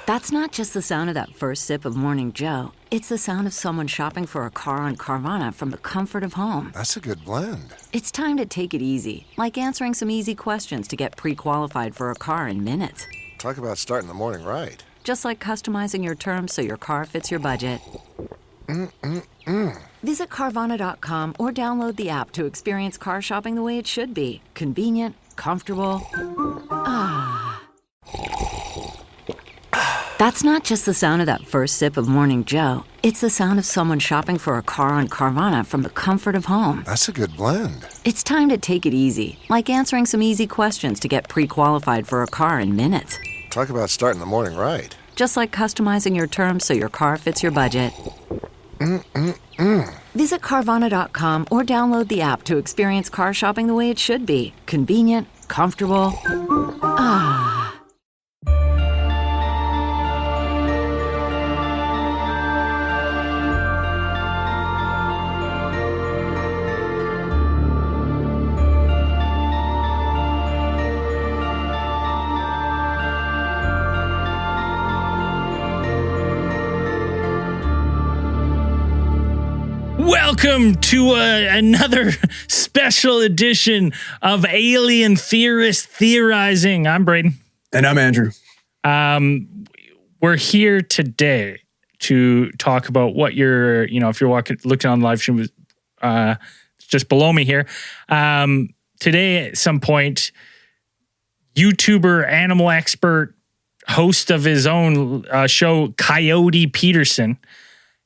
That's not just the sound of that first sip of Morning Joe. It's the sound of someone shopping for a car on Carvana from the comfort of home. That's a good blend. It's time to take it easy, like answering some easy questions to get pre-qualified for a car in minutes. Talk about starting the morning right. Just like customizing your terms so your car fits your budget. Visit Carvana.com or download the app to experience car shopping the way it should be. Convenient, comfortable. That's not just the sound of that first sip of Morning Joe. It's the sound of someone shopping for a car on Carvana from the comfort of home. That's a good blend. It's time to take it easy, like answering some easy questions to get pre-qualified for a car in minutes. Talk about starting the morning right. Just like customizing your terms so your car fits your budget. Visit Carvana.com or download the app to experience car shopping the way it should be. Convenient, comfortable. Welcome to another special edition of Alien Theorist Theorizing. I'm Braden. And I'm Andrew. We're here today to talk about what you're, if you're looking on the live stream, just below me here. Today, at some point, YouTuber, animal expert, host of his own show, Coyote Peterson,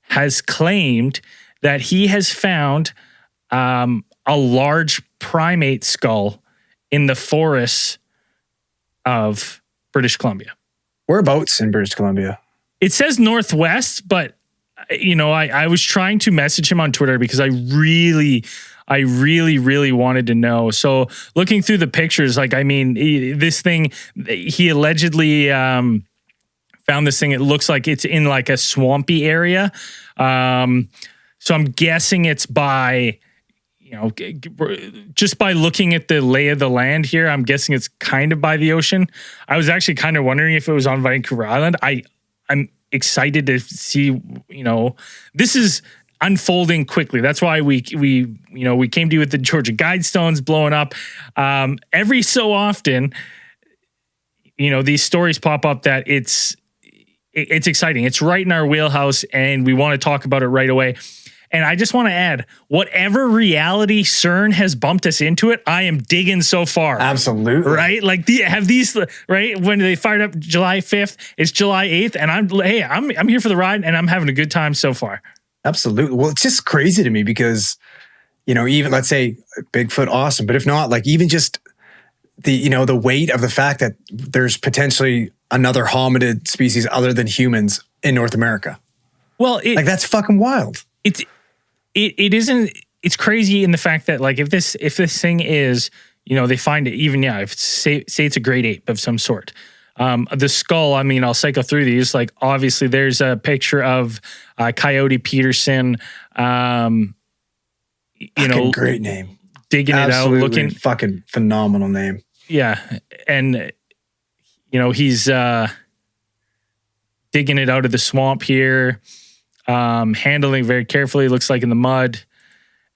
has claimed that he has found a large primate skull in the forests of British Columbia. Whereabouts in British Columbia? It says Northwest, but I was trying to message him on Twitter because I really wanted to know. So looking through the pictures, this thing, he allegedly found this thing. It looks like it's in like a swampy area. So I'm guessing it's by, just by looking at the lay of the land here, I'm guessing it's kind of by the ocean. I was actually kind of wondering if it was on Vancouver Island. I'm excited to see, this is unfolding quickly. That's why we came to you with the Georgia Guidestones blowing up. Every so often, these stories pop up that it's exciting. It's right in our wheelhouse and we want to talk about it right away. And I just want to add, whatever reality CERN has bumped us into it, I am digging so far. Absolutely. Right? Like right? When they fired up July 5th, it's July 8th. And I'm here for the ride and I'm having a good time so far. Absolutely. Well, it's just crazy to me because, even let's say Bigfoot, awesome. But if not, like even just the weight of the fact that there's potentially another hominid species other than humans in North America. Well, that's fucking wild. It isn't. It's crazy in the fact that if this thing is, they find it even if say it's a great ape of some sort. The skull. I mean, I'll cycle through these. Like obviously, there's a picture of Coyote Peterson. Great name. Digging Absolutely it out, looking fucking phenomenal name. Yeah, and he's digging it out of the swamp here. Handling very carefully, looks like in the mud.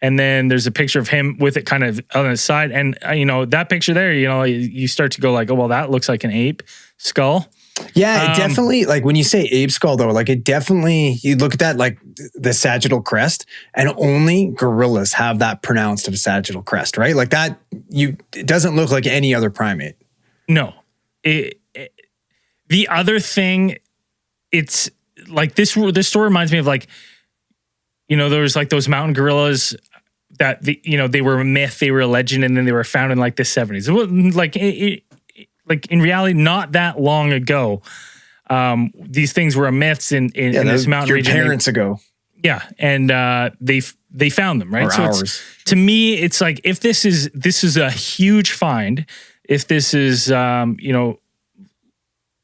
And then there's a picture of him with it kind of on his side. And, that picture there, you start to go like, oh, well, that looks like an ape skull. Yeah, it definitely, like when you say ape skull though, like it definitely, you look at that, like the sagittal crest, and only gorillas have that pronounced of a sagittal crest, right? Like that, it doesn't look like any other primate. No. The other thing, it's, like this story reminds me of there was like those mountain gorillas that they were a myth, they were a legend, and then they were found in like the 70s. It wasn't like in reality, not that long ago. These things were a myths in this mountain region. Parents ago. Yeah, and they found them, right? Or so ours. To me, it's like if this is a huge find, if this is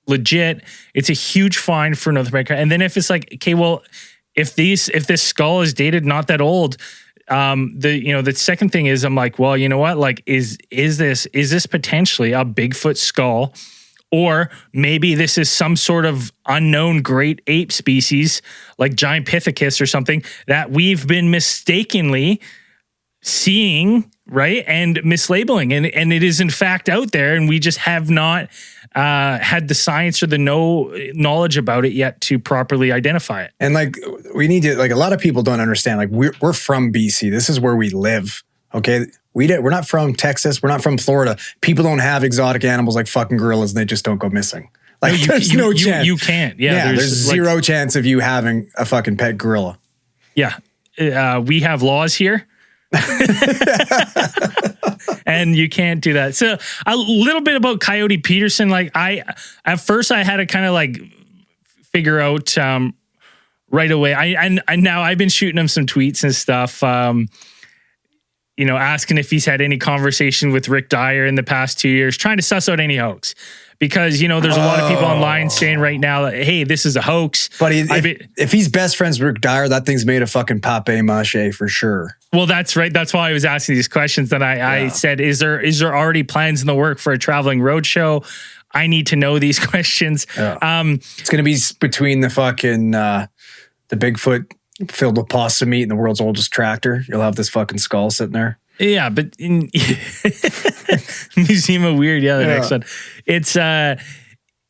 legit, it's a huge find for North America. And then if it's like, okay, well, if this skull is dated not that old, the second thing is I'm like, well, you know what? Like, is this potentially a Bigfoot skull, Or maybe this is some sort of unknown great ape species like giant Pithecus or something that we've been mistakenly seeing, right? And mislabeling. And it is in fact out there, and we just have not had the science or the knowledge about it yet to properly identify it. And like, we need to, like, a lot of people don't understand, like, we're from BC. This is where we live. Okay. We're not from Texas. We're not from Florida. People don't have exotic animals like fucking gorillas, and they just don't go missing. Like, there's no chance. You can't. Yeah. There's zero chance of you having a fucking pet gorilla. Yeah. We have laws here. And you can't do that. So a little bit about Coyote Peterson. Like, at first I had to kind of like figure out right away. I now I've been shooting him some tweets and stuff. Asking if he's had any conversation with Rick Dyer in the past 2 years, trying to suss out any hoax. Because, there's a lot of people online saying right now that, hey, this is a hoax. But if he's best friends with Rick Dyer, that thing's made of fucking papier-mâché for sure. Well, that's right. That's why I was asking these questions. That I said, is there already plans in the work for a traveling roadshow? I need to know these questions. Yeah. It's going to be between the fucking the Bigfoot filled with pasta meat and the world's oldest tractor. You'll have this fucking skull sitting there. Yeah, but in Museum of Weird, the next one.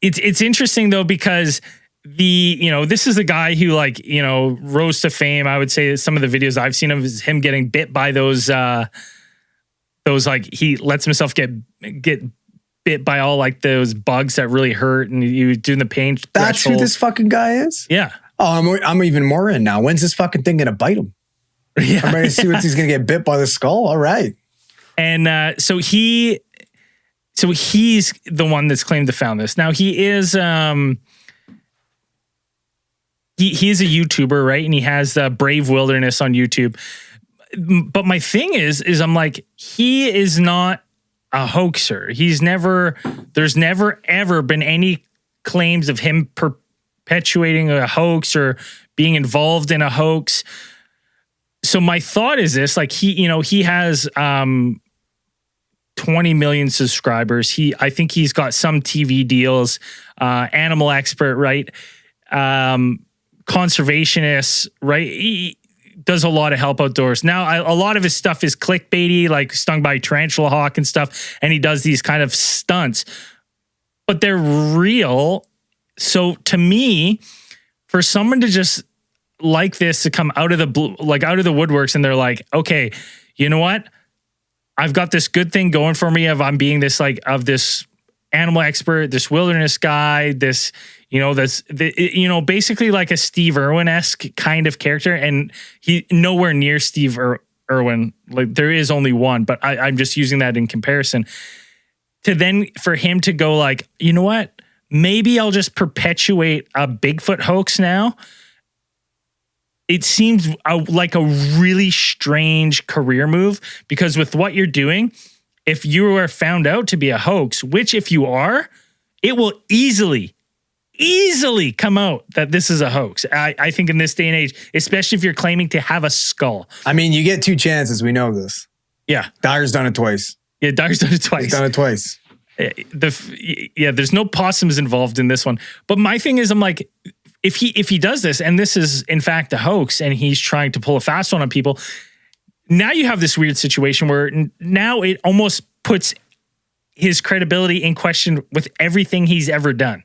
It's interesting though, because this is a guy who rose to fame. I would say that some of the videos I've seen of is him getting bit by those he lets himself get bit by all like those bugs that really hurt, and you doing the pain. That's who this fucking guy is? Yeah. Oh, I'm even more in now. When's this fucking thing gonna bite him? Yeah. I'm ready to see what he's gonna get bit by the skull. All right. And so he's the one that's claimed to found this. Now he is he is a YouTuber, right? And he has Brave Wilderness on YouTube. But my thing is I'm like, he is not a hoaxer. There's never ever been any claims of him perpetuating a hoax or being involved in a hoax. So my thought is this, like he has 20 million subscribers. I think he's got some TV deals, animal expert, right? Conservationist, right? He does a lot of help outdoors. Now, a lot of his stuff is clickbaity, like stung by a tarantula hawk and stuff. And he does these kind of stunts, but they're real. So to me, for someone to just like this to come out of the blue, like out of the woodworks, and they're like, okay, you know what? I've got this good thing going for me of I'm being this this animal expert, this wilderness guy, basically like a Steve Irwin-esque kind of character. And he nowhere near Steve Irwin. Like there is only one, but I'm just using that in comparison. To then for him to go like, you know what? Maybe I'll just perpetuate a Bigfoot hoax now. It seems like a really strange career move, because with what you're doing, if you are found out to be a hoax, which if you are, it will easily come out that this is a hoax. I think in this day and age, especially if you're claiming to have a skull. I mean, you get two chances. We know this. Yeah. Dyer's done it twice. Yeah, Dyer's done it twice. He's done it twice. There's no possums involved in this one. But my thing is, I'm like, if he does this, and this is in fact a hoax, and he's trying to pull a fast one on people, now you have this weird situation where now it almost puts his credibility in question with everything he's ever done.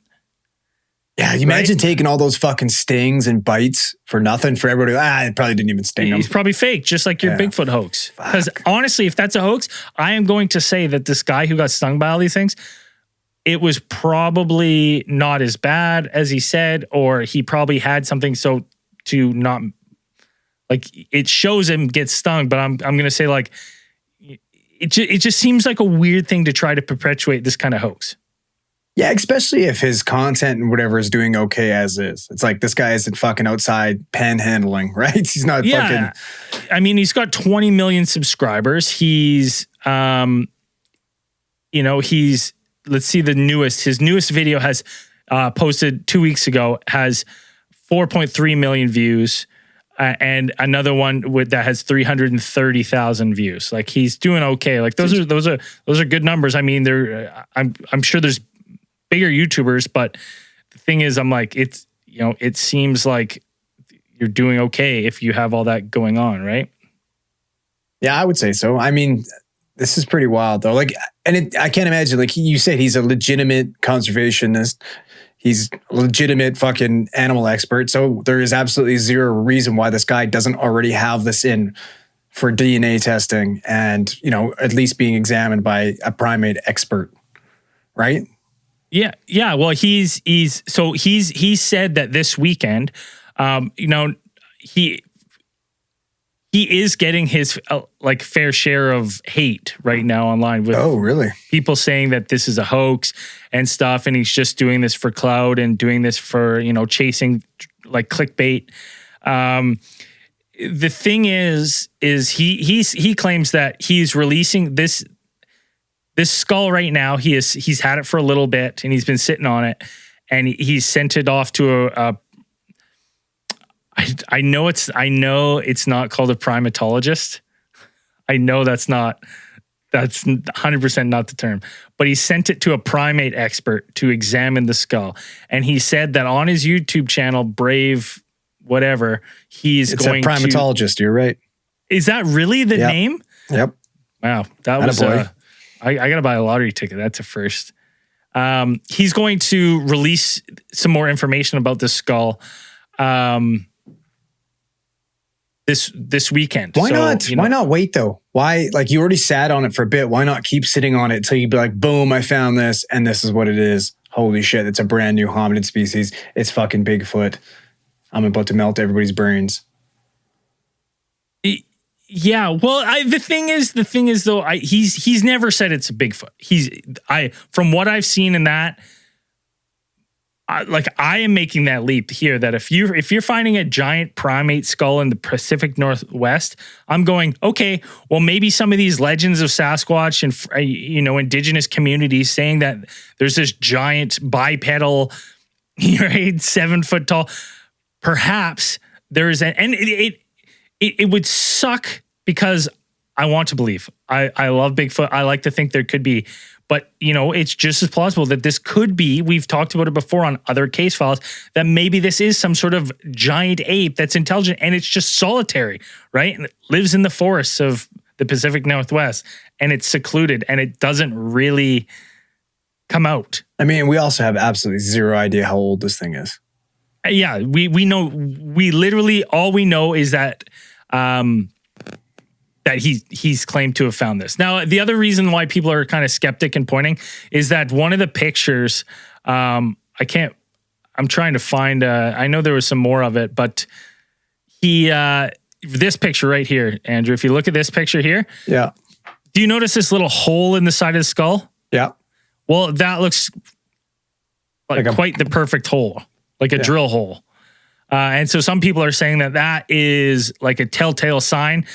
Yeah, you imagine taking all those fucking stings and bites for nothing for everybody. It probably didn't even sting him. He's probably fake, just like your Bigfoot hoax. Because honestly, if that's a hoax, I am going to say that this guy who got stung by all these things, it was probably not as bad as he said, or he probably had something so to not, like, it shows him get stung, but I'm going to say, like, it just seems like a weird thing to try to perpetuate this kind of hoax. Yeah, especially if his content and whatever is doing okay as is. It's like, this guy isn't fucking outside panhandling, right? He's not fucking... I mean, he's got 20 million subscribers. He's, let's see his newest video has posted 2 weeks ago, has 4.3 million views, and another one that has 330,000 views. Like, he's doing okay. Like, those are good numbers. I mean, I'm sure there's bigger YouTubers, but the thing is, I'm like, it's, you know, it seems like you're doing okay if you have all that going on, right? Yeah, I would say so. I mean, this is pretty wild though. Like, and I can't imagine, like you said, he's a legitimate conservationist. He's a legitimate fucking animal expert. So there is absolutely zero reason why this guy doesn't already have this in for DNA testing and, you know, at least being examined by a primate expert, right? Yeah. Yeah. Well, he said that this weekend, you know, he is getting his like fair share of hate right now online with really? People saying that this is a hoax and stuff. And he's just doing this for clout and doing this for, you know, chasing like clickbait. The thing is he claims that he's releasing this skull right now. He's had it for a little bit and he's been sitting on it and he's sent it off to I know it's not called a primatologist. I know that's 100% not the term, but he sent it to a primate expert to examine the skull. And he said that on his YouTube channel, Brave, whatever, it's a primatologist. You're right. Is that really the name? Yep. Wow. That was I got to buy a lottery ticket. That's a first. He's going to release some more information about the skull. This weekend. Why not? You know, why not wait though? Why, like, you already sat on it for a bit. Why not keep sitting on it until you be like, boom, I found this and this is what it is. Holy shit, it's a brand new hominid species. It's fucking Bigfoot. I'm about to melt everybody's brains. Yeah, well, the thing is though, he's never said it's a Bigfoot. From what I've seen in that, I am making that leap here that if you're finding a giant primate skull in the Pacific Northwest, I'm going, okay, well, maybe some of these legends of Sasquatch and, you know, indigenous communities saying that there's this giant bipedal, right, 7 foot tall, perhaps there's and it would suck because I want to believe. I love Bigfoot. I like to think there could be. But, you know, it's just as plausible that this could be, we've talked about it before on other case files, that maybe this is some sort of giant ape that's intelligent and it's just solitary, right? And it lives in the forests of the Pacific Northwest and it's secluded and it doesn't really come out. I mean, we also have absolutely zero idea how old this thing is. Yeah, we know, we literally, all we know is that that he's claimed to have found this. Now, the other reason why people are kind of skeptic and pointing is that one of the pictures, I'm trying to find, I know there was some more of it, but this picture right here, Andrew, if you look at this picture here. Yeah. Do you notice this little hole in the side of the skull? Yeah. Well, that looks like quite the perfect hole, like a drill hole. And so some people are saying that is like a telltale sign.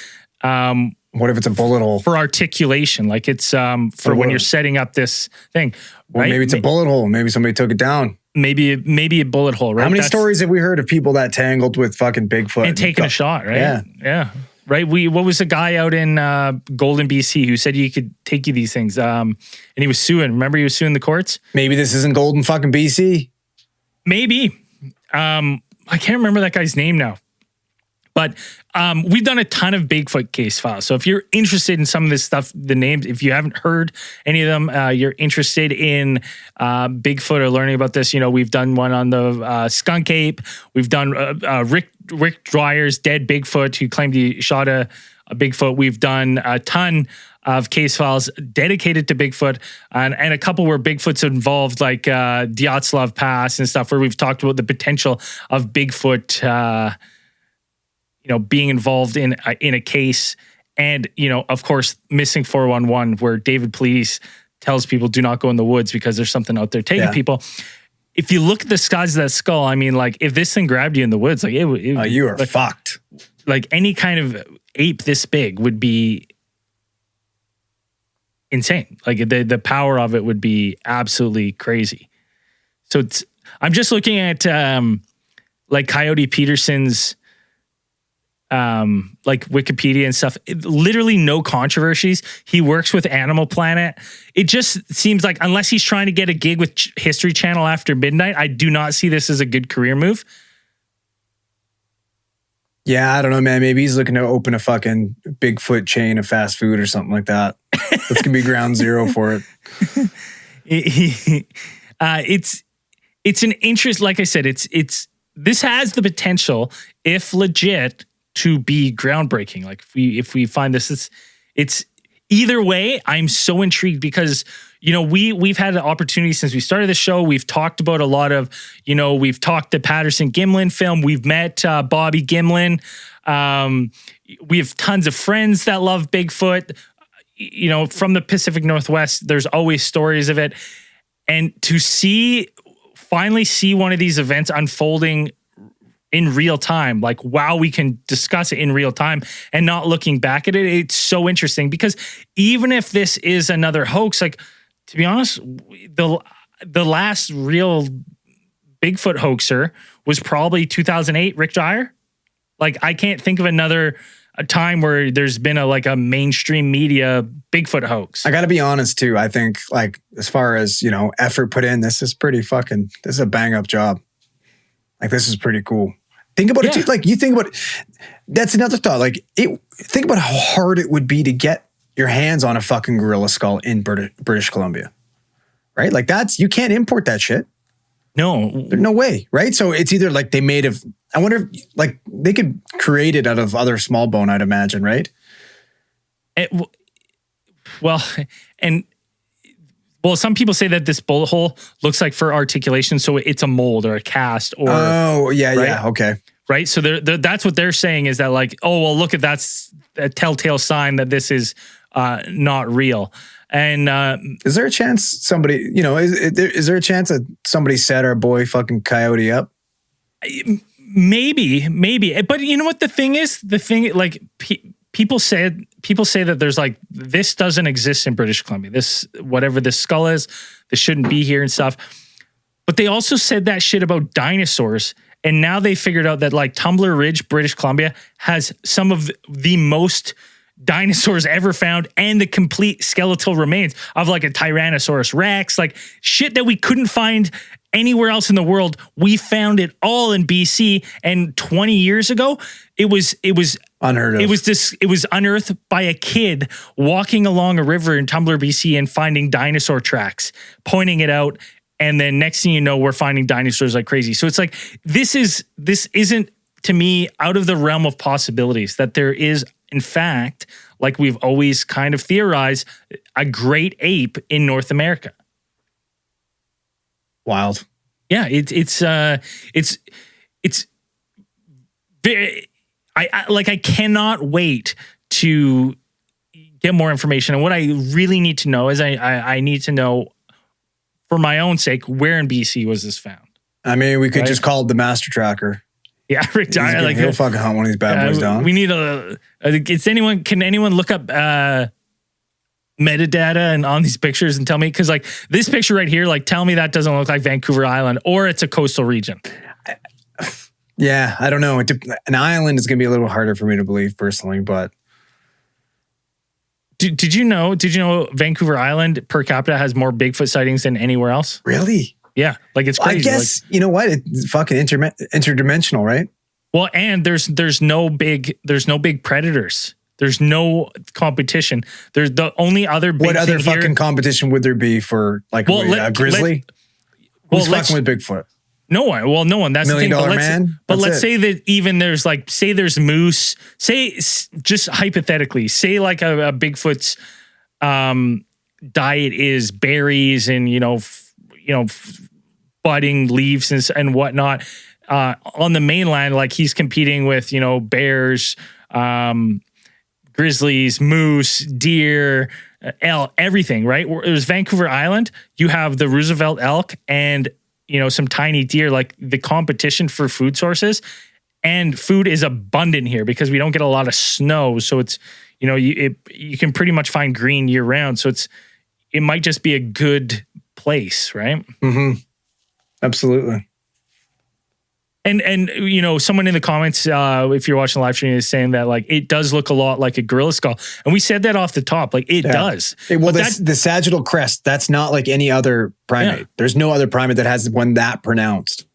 What if it's a bullet hole? For articulation, like it's for when you're setting up this thing. Well, right? maybe it's a bullet hole. Maybe somebody took it down. Maybe a bullet hole, right? How many stories have we heard of people that tangled with fucking Bigfoot? And taking a shot, right? Yeah. Yeah. Right. What was the guy out in Golden, BC who said he could take you these things? And he was suing. Remember he was suing the courts? Maybe this isn't Golden fucking BC. Maybe. I can't remember that guy's name now. But we've done a ton of Bigfoot case files. So if you're interested in some of this stuff, the names, if you haven't heard any of them, you're interested in Bigfoot or learning about this, you know, we've done one on the skunk ape. We've done Rick Dwyer's dead Bigfoot who claimed he shot a Bigfoot. We've done a ton of case files dedicated to Bigfoot and a couple where Bigfoot's involved, like Dyatlov Pass and stuff, where we've talked about the potential of Bigfoot you know, being involved in a case. And, you know, of course, Missing 411, where David Police tells people do not go in the woods because there's something out there taking people. If you look at the size of that skull, I mean, like, if this thing grabbed you in the woods, like, you are like, fucked. Like, any kind of ape this big would be insane. Like, the power of it would be absolutely crazy. So I'm just looking at, like, Coyote Peterson's like Wikipedia and stuff. Literally no controversies. He works with Animal Planet. It just seems like unless he's trying to get a gig with History Channel after midnight, I do not see this as a good career move. Yeah, I don't know, man. Maybe he's looking to open a fucking Bigfoot chain of fast food or something like that. That's gonna be ground zero for it. It's an interest. Like I said, this has the potential, if legit, to be groundbreaking. Like if we find this, it's either way. I'm so intrigued because we've had an opportunity since we started the show. We've talked about a lot of we've talked the Patterson Gimlin film. We've met Bobby Gimlin. We have tons of friends that love Bigfoot. From the Pacific Northwest, there's always stories of it, and to finally see one of these events unfolding in real time, like, wow, we can discuss it in real time and not looking back at it. It's so interesting because even if this is another hoax, like, to be honest, the last real Bigfoot hoaxer was probably 2008, Rick Dyer. Like, I can't think of a time where there's been a mainstream media Bigfoot hoax. I got to be honest too. I think, like, as far as, effort put in, this is a bang up job. Like, this is pretty cool. Think about it too. Like, you think about it. That's another thought. Like, think about how hard it would be to get your hands on a fucking gorilla skull in British Columbia, right? Like, you can't import that shit. No, there's no way, right? So it's either like they made of. I wonder if like they could create it out of other small bone. I'd imagine, right? Some people say that this bullet hole looks like for articulation, so it's a mold or a cast. Or okay, right. So that's what they're saying is that, like, oh well, look at that's a telltale sign that this is not real. And is there a chance somebody, is there a chance that somebody set our boy fucking Coyote up? Maybe, but you know what the thing is? Like people say that there's like this doesn't exist in British Columbia. This whatever this skull is, this shouldn't be here and stuff. But they also said that shit about dinosaurs, and now they figured out that like Tumbler Ridge, British Columbia, has some of the most dinosaurs ever found and the complete skeletal remains of like a Tyrannosaurus Rex, like shit that we couldn't find anywhere else in the world. We found it all in BC, and 20 years ago, it was unheard of. It was unearthed by a kid walking along a river in Tumbler, BC, and finding dinosaur tracks, pointing it out, and then next thing you know, we're finding dinosaurs like crazy. So it's like this isn't to me out of the realm of possibilities that there is, in fact, like we've always kind of theorized, a great ape in North America. Wild. Yeah, it's very, I cannot wait to get more information. And what I really need to know is I need to know, for my own sake, where in BC was this found? I mean, we could just call it the Master Tracker. Yeah, Rick Dyer, like he'll fucking hunt one of these bad boys down. We need can anyone look up metadata and on these pictures and tell me, because like this picture right here, like tell me that doesn't look like Vancouver Island or it's a coastal region. Yeah, I don't know. An island is going to be a little harder for me to believe personally, but did you know Vancouver Island per capita has more Bigfoot sightings than anywhere else? Really? Yeah, like it's crazy. I guess you know what? It's fucking interdimensional, right? Well, and there's no big predators. There's no competition. There's the only other big. What other thing fucking competition would there be for like a grizzly? Who's fucking with Bigfoot? No one. Well, no one. That's $1 Million the thing. Man. But let's say that even there's like, say there's moose. Say just hypothetically, say like a Bigfoot's diet is berries and budding leaves and whatnot. On the mainland, like he's competing with bears, grizzlies, moose, deer, elk, everything. Right? It was Vancouver Island. You have the Roosevelt elk and some tiny deer. Like the competition for food sources, and food is abundant here because we don't get a lot of snow. So it's you can pretty much find green year round. So it might just be a good place, right? Mm-hmm. Absolutely. And you know, someone in the comments, if you're watching the live stream, is saying that like it does look a lot like a gorilla skull, and we said that off the top, like it does. Well, the sagittal crest, that's not like any other primate. Yeah. There's no other primate that has one that pronounced.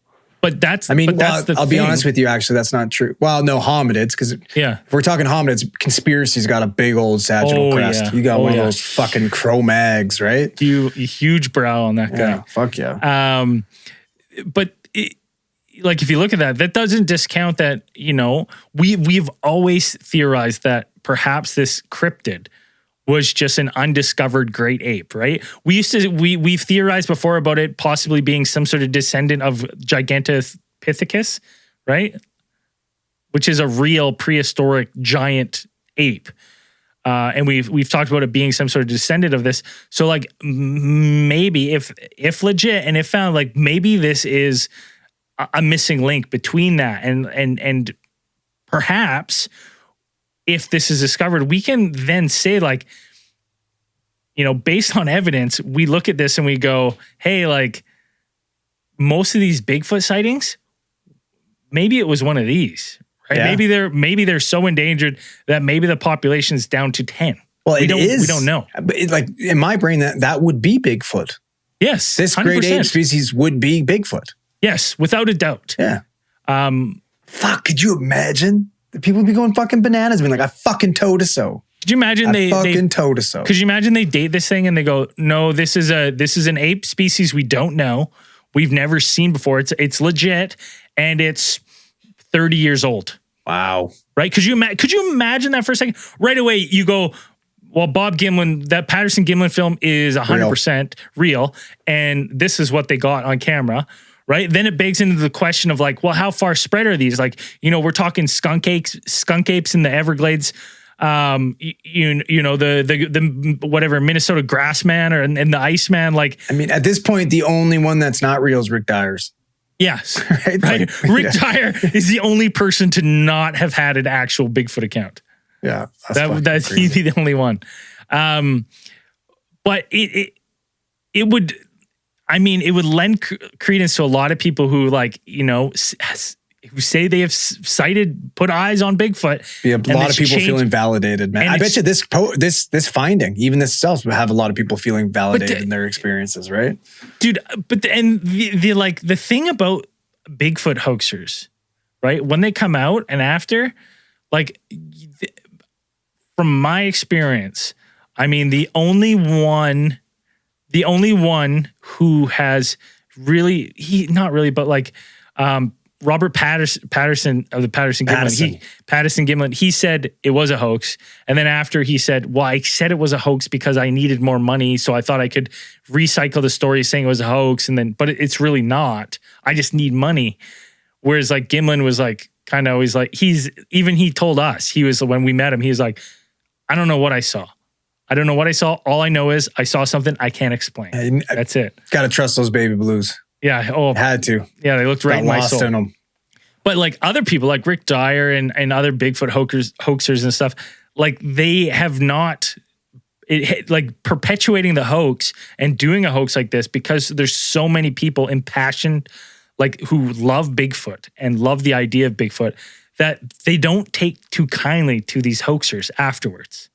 But that's, I'll be honest with you, actually, that's not true. Well, no, hominids, because if we're talking hominids, Conspiracy's got a big old sagittal crest. Yeah. You got one of those fucking Cro-Mags, right? Huge brow on that guy. Fuck yeah. But like, if you look at that, that doesn't discount that, you know, we've always theorized that perhaps this cryptid was just an undiscovered great ape, right? We've theorized before about it possibly being some sort of descendant of Gigantopithecus, right? Which is a real prehistoric giant ape. And we've talked about it being some sort of descendant of this. So like maybe if legit and if found, like maybe this is a missing link between that and perhaps if this is discovered, we can then say like, you know, based on evidence, we look at this and we go, hey, like most of these Bigfoot sightings, maybe it was one of these, right? Yeah. Maybe they're so endangered that maybe the population's down to 10. Well, we don't know. But like in my brain, that would be Bigfoot. Yes. This 100%. Great ape species would be Bigfoot. Yes, without a doubt. Yeah. Fuck, could you imagine? The people would be going fucking bananas, being like, I fucking told us so. Could you imagine told us so? Could you imagine they date this thing and they go, no, this is an ape species we don't know. We've never seen before. It's legit and it's 30 years old. Wow. Right? Could you imagine that for a second? Right away, you go, well, Bob Gimlin, that Patterson Gimlin film is 100% real, and this is what they got on camera. Right. Then it begs into the question of like, well, how far spread are these? Like, you know, we're talking skunk apes in the Everglades. You know, the whatever Minnesota grassman and the Iceman. Like, I mean, at this point, the only one that's not real is Rick Dyer's. Yes. right. Like, Rick Dyer is the only person to not have had an actual Bigfoot account. Yeah. That's he'd be the only one. But it would. I mean, it would lend credence to a lot of people who, like, you know, who say they have put eyes on Bigfoot. Be a lot of people feeling validated, man. I bet you this finding, even this itself, would have a lot of people feeling validated in their experiences, right? Dude, but the thing about Bigfoot hoaxers, right? When they come out and after, like, from my experience, I mean, the only one who has really, Robert Patterson of the Patterson Gimlin, he said it was a hoax. And then after he said, well, I said it was a hoax because I needed more money. So I thought I could recycle the story saying it was a hoax. And then, but it's really not. I just need money. Whereas like Gimlin was like, kind of always like, he told us, when we met him, he was like, I don't know what I saw. I don't know what I saw. All I know is I saw something I can't explain. And that's it. Got to trust those baby blues. Yeah. Oh, had to. Yeah, they looked right in my soul. In them. But like other people, like Rick Dyer and other Bigfoot hoaxers and stuff, like they have not, like perpetuating the hoax and doing a hoax like this because there's so many people impassioned, like who love Bigfoot and love the idea of Bigfoot, that they don't take too kindly to these hoaxers afterwards.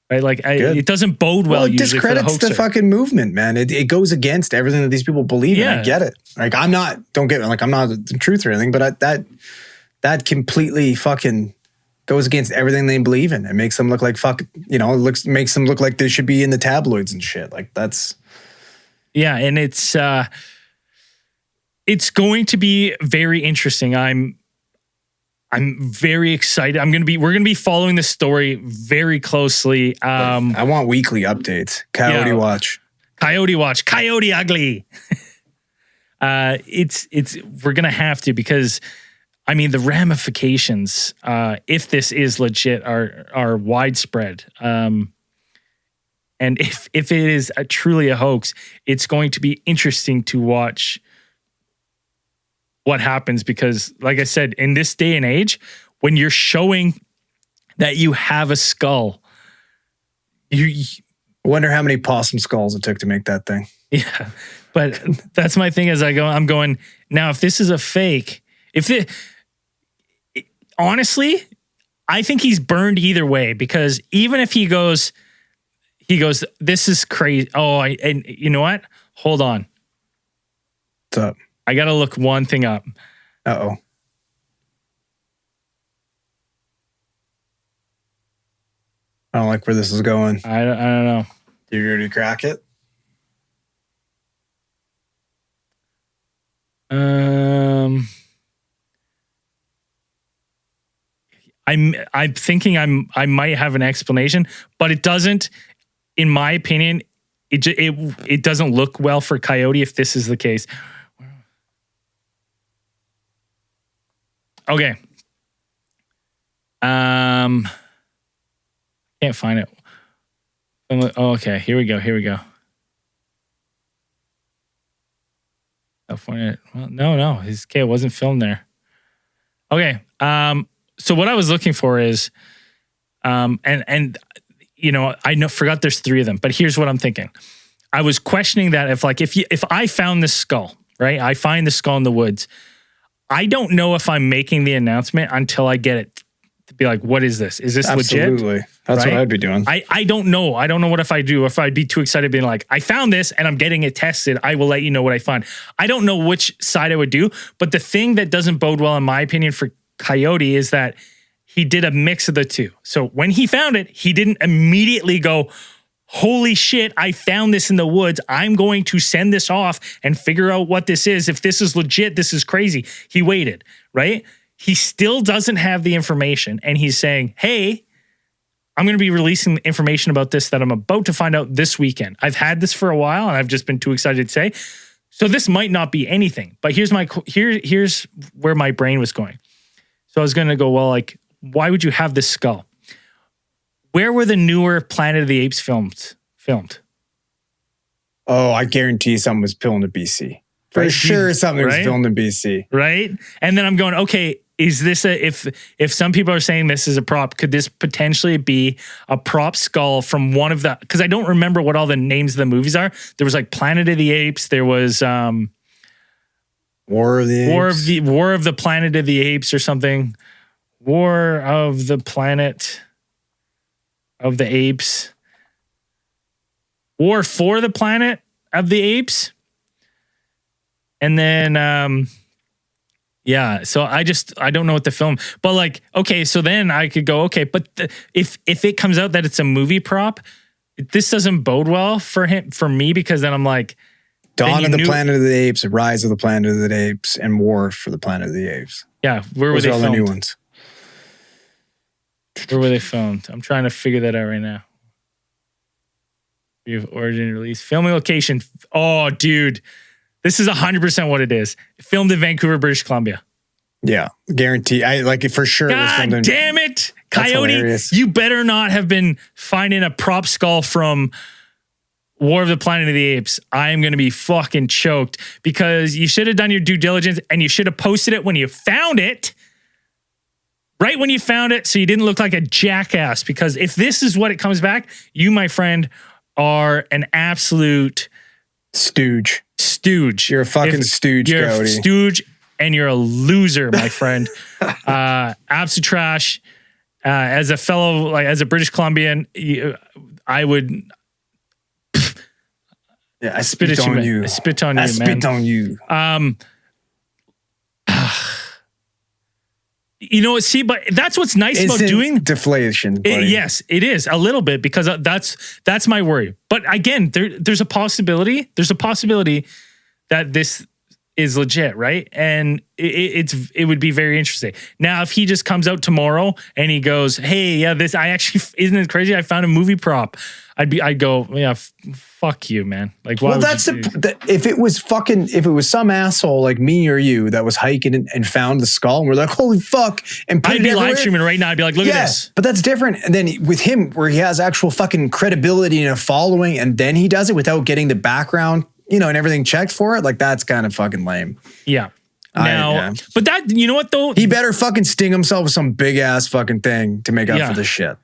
Right, like it doesn't bode well. It discredits the fucking movement, man. It goes against everything that these people believe in. I get it. Like I'm not the truth or anything, but that completely fucking goes against everything they believe in. It makes them look like makes them look like they should be in the tabloids and shit. Like that's. Yeah, and it's going to be very interesting. I'm very excited. We're gonna be following this story very closely. I want weekly updates. Coyote Watch. Coyote Ugly. We're gonna have to, because I mean the ramifications, if this is legit, are widespread. And if it is truly a hoax, it's going to be interesting to watch what happens, because like I said, in this day and age, when you're showing that you have a skull, you wonder how many possum skulls it took to make that thing. Yeah. But that's my thing as I'm going, now, if this is a fake Honestly, I think he's burned either way, because even if he goes, this is crazy. Oh, and you know what? Hold on. What's up? I got to look one thing up. Uh-oh. I don't like where this is going. I don't know. You ready to crack it? I'm thinking I might have an explanation, but it doesn't, in my opinion, it doesn't look well for Coyote if this is the case. Okay. Can't find it. Oh, okay, here we go. California. Well, no. It wasn't filmed there. Okay. So what I was looking for is, and you know, forgot there's 3 of them, but here's what I'm thinking. I was questioning that if I found this skull, right? I find the skull in the woods. I don't know if I'm making the announcement until I get it to be like, what is this? Is this Absolutely. legit? That's right? what I'd be doing. I don't know. I don't know what if I do. If I'd be too excited being like, I found this and I'm getting it tested, I will let you know what I find. I don't know which side I would do, but the thing that doesn't bode well, in my opinion, for Coyote is that he did a mix of the two. So when he found it, he didn't immediately go, holy shit, I found this in the woods. I'm going to send this off and figure out what this is. If this is legit, this is crazy. He waited, right? He still doesn't have the information. And he's saying, hey, I'm going to be releasing information about this that I'm about to find out this weekend. I've had this for a while and I've just been too excited to say. So this might not be anything, but here's where my brain was going. So I was going to go, well, like, why would you have this skull? Where were the newer Planet of the Apes filmed? Oh, I guarantee something was filmed in BC. For sure something was filmed in BC. Right? And then I'm going, okay, is this if some people are saying this is a prop, could this potentially be a prop skull from one of the, because I don't remember what all the names of the movies are. There was like Planet of the Apes. There was War of the Apes. War of the Planet of the Apes or something. War of the Planet of the Apes. War for the Planet of the Apes. And then, yeah, so I don't know what the film, but like, okay, so then I could go, okay, but if it comes out that it's a movie prop, this doesn't bode well for me, because then I'm like, Dawn of the Planet of the Apes, Rise of the Planet of the Apes, and War for the Planet of the Apes. Yeah, where were they filmed? Those are all the new ones. Where were they filmed? I'm trying to figure that out right now. We have origin release. Filming location. Oh, dude. This is 100% what it is. Filmed in Vancouver, British Columbia. Yeah, guarantee. I like it for sure. God damn it. Coyote, you better not have been finding a prop skull from War of the Planet of the Apes. I am going to be fucking choked, because you should have done your due diligence and you should have posted it when you found it. Right when you found it, so you didn't look like a jackass. Because if this is what it comes back, you, my friend, are an absolute stooge. You're a fucking stooge, You're Cody. a stooge, and you're a loser, my friend. Absolute trash. As a fellow, like as a British Columbian, I would. Yeah, I spit on you. I spit on you, man. I spit on you. You know, see, but that's what's nice about doing deflation. Yes, it is a little bit, because that's my worry. But again, there's a possibility. There's a possibility that this is legit, right? And it would be very interesting. Now, if he just comes out tomorrow and he goes, "Hey, yeah, this isn't it crazy? I found a movie prop." I'd go, yeah, fuck you, man. Like, why? Well, that's if it was some asshole like me or you that was hiking and found the skull, and we're like, holy fuck, and I'd be live streaming right now. I'd be like, look at this. But that's different. And then with him, where he has actual fucking credibility and a following, and then he does it without getting the background, and everything checked for it. Like, that's kind of fucking lame. Yeah. Now, but that, you know what though? He better fucking sting himself with some big ass fucking thing to make up for this shit.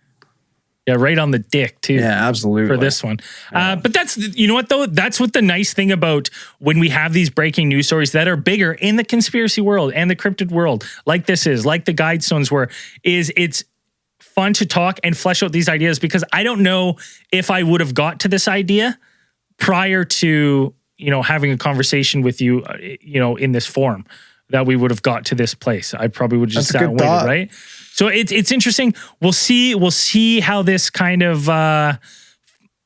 Yeah, right on the dick too. Yeah, absolutely. For this one. But that's, you know what though? That's what the nice thing about when we have these breaking news stories that are bigger in the conspiracy world and the cryptid world, like this is, like the Guidestones were, is it's fun to talk and flesh out these ideas, because I don't know if I would have got to this idea prior to, having a conversation with you, in this forum, that we would have got to this place. I probably would have just sat and waited, right? So it's interesting. We'll see how this kind of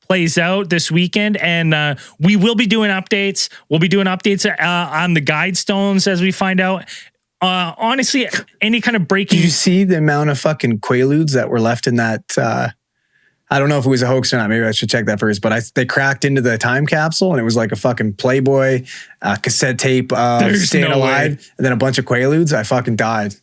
plays out this weekend, and we will be doing updates. We'll be doing updates on the Guidestones as we find out. Honestly, any kind of breaking. Did you see the amount of fucking Quaaludes that were left in that? I don't know if it was a hoax or not. Maybe I should check that first. But they cracked into the time capsule, and it was like a fucking Playboy cassette tape Staying Alive, and then a bunch of Quaaludes. I fucking died.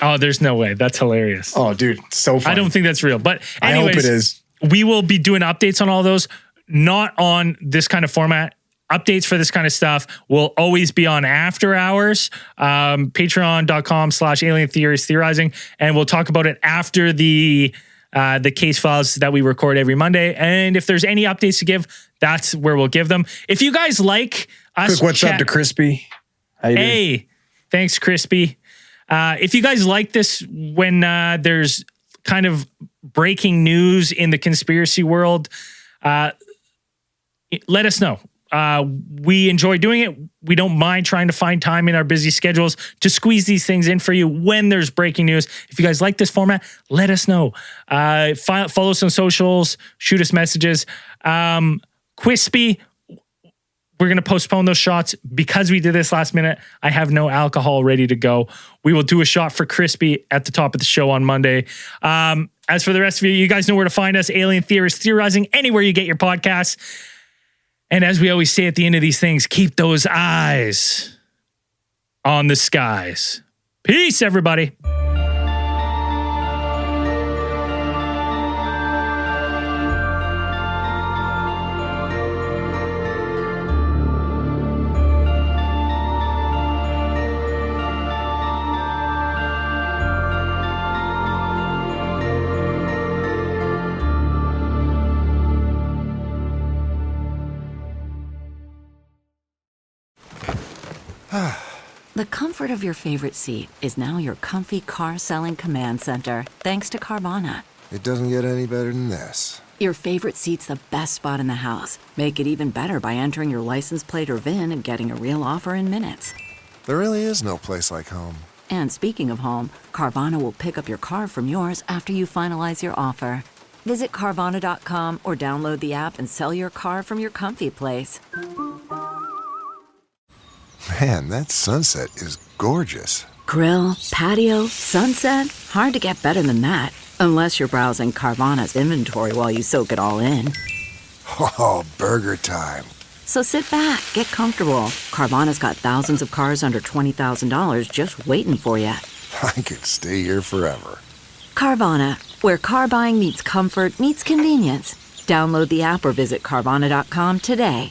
Oh, there's no way. That's hilarious. Oh, dude, so funny. I don't think that's real. But anyways, I hope it is. We will be doing updates on all those, not on this kind of format. Updates for this kind of stuff will always be on after hours, patreon.com/alien theories theorizing. And we'll talk about it after the case files that we record every Monday. And if there's any updates to give, that's where we'll give them. If you guys like us, quick, what's up to Crispy? How you doing? Thanks, Crispy. If you guys like this, when there's kind of breaking news in the conspiracy world, let us know. We enjoy doing it. We don't mind trying to find time in our busy schedules to squeeze these things in for you when there's breaking news. If you guys like this format, let us know. Follow us on socials, shoot us messages. Quispy, we're going to postpone those shots because we did this last minute. I have no alcohol ready to go. We will do a shot for Crispy at the top of the show on Monday. As for the rest of you, you guys know where to find us. Alien Theorists Theorizing, anywhere you get your podcasts. And as we always say at the end of these things, keep those eyes on the skies. Peace, everybody. The comfort of your favorite seat is now your comfy car selling command center, thanks to Carvana. It doesn't get any better than this. Your favorite seat's the best spot in the house. Make it even better by entering your license plate or VIN and getting a real offer in minutes. There really is no place like home. And speaking of home, Carvana will pick up your car from yours after you finalize your offer. Visit Carvana.com or download the app and sell your car from your comfy place. Man, that sunset is gorgeous. Grill, patio, sunset. Hard to get better than that. Unless you're browsing Carvana's inventory while you soak it all in. Oh, burger time. So sit back, get comfortable. Carvana's got thousands of cars under $20,000 just waiting for you. I could stay here forever. Carvana, where car buying meets comfort meets convenience. Download the app or visit Carvana.com today.